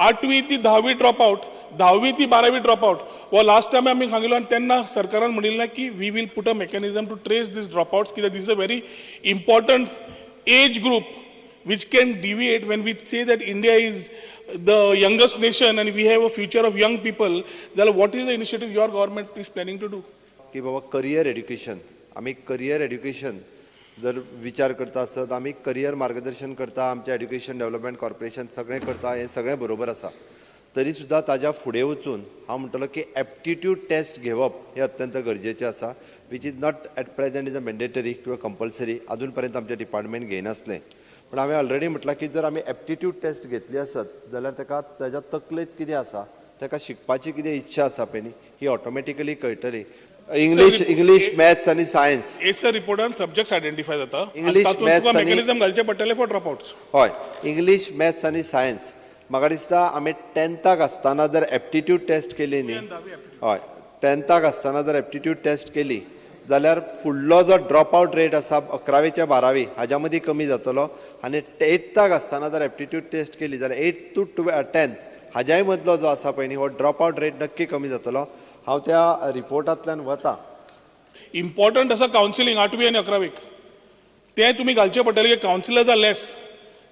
8वी ती 10वी drop out, 10वी ती 12वी ड्रॉप आउट वो लास्ट टाइम आम्ही सांगितलं आणि त्यांना सरकारान म्हणिल्लें की we will put a mechanism to trace this drop outs कित्याक this is a very important age group which can deviate when we say that India is the youngest nation and we have a future of young people. Then what is the initiative your government is planning to do? की बाबा career education, आम्ही career education जर विचार करता आसत आम्ही career मार्गदर्शन करता, आमच्या एड्युकेशन डेव्हलपमेंट कॉर्पोरेशन सगळें करता, हे सगळें बरोबर आसा. तरी सुद्दां ताज्या फुडें वचून हांव म्हणटलो की एप्टिट्यूड टेस्ट घेवप हे अत्यंत गरजेचें आसा, which is not at present is a mandatory किंवा कंपल्सरी. अजून पर्यंत आमचे डिपार्टमेंट घेयनासलें. पण हांवें ऑलरेडी म्हटलां की जर आमी एप्टिट्यूड टेस्ट घेतली आसत जाल्यार ताका ताज्या तकलेंत कितें आसा, ताका शिकपाची कितें इच्छा आसा पळय न्ही, ही ऑटोमॅटिकली कळटली. इंग्लीश मॅथ्स आनी सायन्स एसर रिपोर्टान सब्जेक्ट्स आयडेंटिफाय जाता. इंग्लीश मॅथ्स आनी मेकॅनिझम घालचे पडटले फॉर ड्रॉप आउट्स. हय, इंग्लीश मॅथ्स आनी सायन्स. म्हाका दिसता आमी 10th आसतना जर एप्टिट्यूड टेस्ट केली न्ही, हय 10th आसतना जर एप्टिट्यूड टेस्ट केली जाल्यार फुडलो जो ड्रॉप आउट रेट आसा 11वी 12वी हाज्या मदीं कमी जातलो. आनी 8th आसतना जर एप्टिट्यूड टेस्ट केली जाल्यार 8th to 10th हाज्याय मदलो जो आसा पळय न्ही हो ड्रॉप आउट रेट नक्की कमी जातलो. हांव त्या रिपोर्टांतल्यान वता. इम्पॉर्टंट आसा कावन्सिलींग 8वी आनी 11वीक तें तुमी घालचें पडटलें की कावन्सिलर्स आर लेस.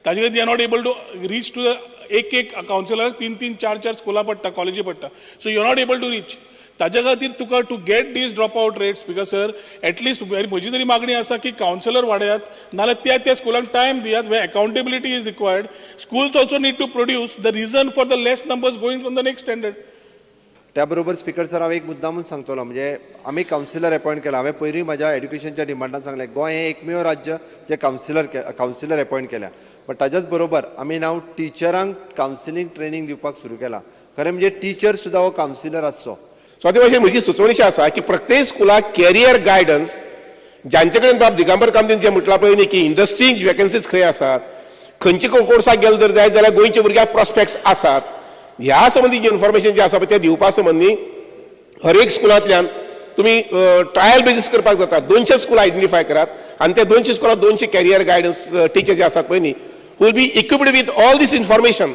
ताजे खातीर they are not able to reach to एक कावन्सिलर 3 4 स्कुलां पडटा, कॉलेजी पडटा. So you are not able to reach. ताज्या खातीर तुका to get these drop out rates because sir at least म्हजी तरी मागणी आसा की कावन्सिलर वाडयात, नाल्यार त्या स्कुलांक टायम दियात वे accountability is required. Schools also need to produce the reason for the less numbers going on the next standard. त्या बरोबर स्पीकर सर हांव एक मुद्दामून सांगतलो, म्हणजे आमी कावन्सिलर अपॉयंट केला. हांवें पयलीं म्हज्या एड्युकेशनच्या डिमांडान सांगलें गोंय हें एकमेव राज्य जे कावन्सिलर अपॉयंट केल्या. पण ताच्याच बरोबर आमी नाव टिचरांक कावन्सिलींग ट्रेनींग दिवपाक सुरू केला. खरें म्हणजे टीचर सुद्दां हो कावन्सिलर आसचो. सो ते भाशेन म्हजी सुचोवणी आसा की प्रत्येक स्कुलाक कॅरियर गायडन्स, जांचे कडेन बाब दिगंबर कामतीन जे म्हटलां पळय न्ही की इंडस्ट्रीक वॅकन्सीज खंय आसात, खंयचे कोर्साक गेले जर जाय जाल्यार गोंयच्या भुरग्यांक प्रॉस्पेक्ट्स आसात, ह्या संबंधी जे इन्फॉर्मेशन जे आसा पळय तें दिवपा संबंधी हर एक स्कुलांतल्यान तुमी ट्रायल बेजीस करपाक जाता. 200 स्कूल आयडेंटिफाय करात आनी त्या 200 स्कुलाक 200 कॅरियर गायडन्स टीचर जे आसात पळय न्ही will be equipped with all these information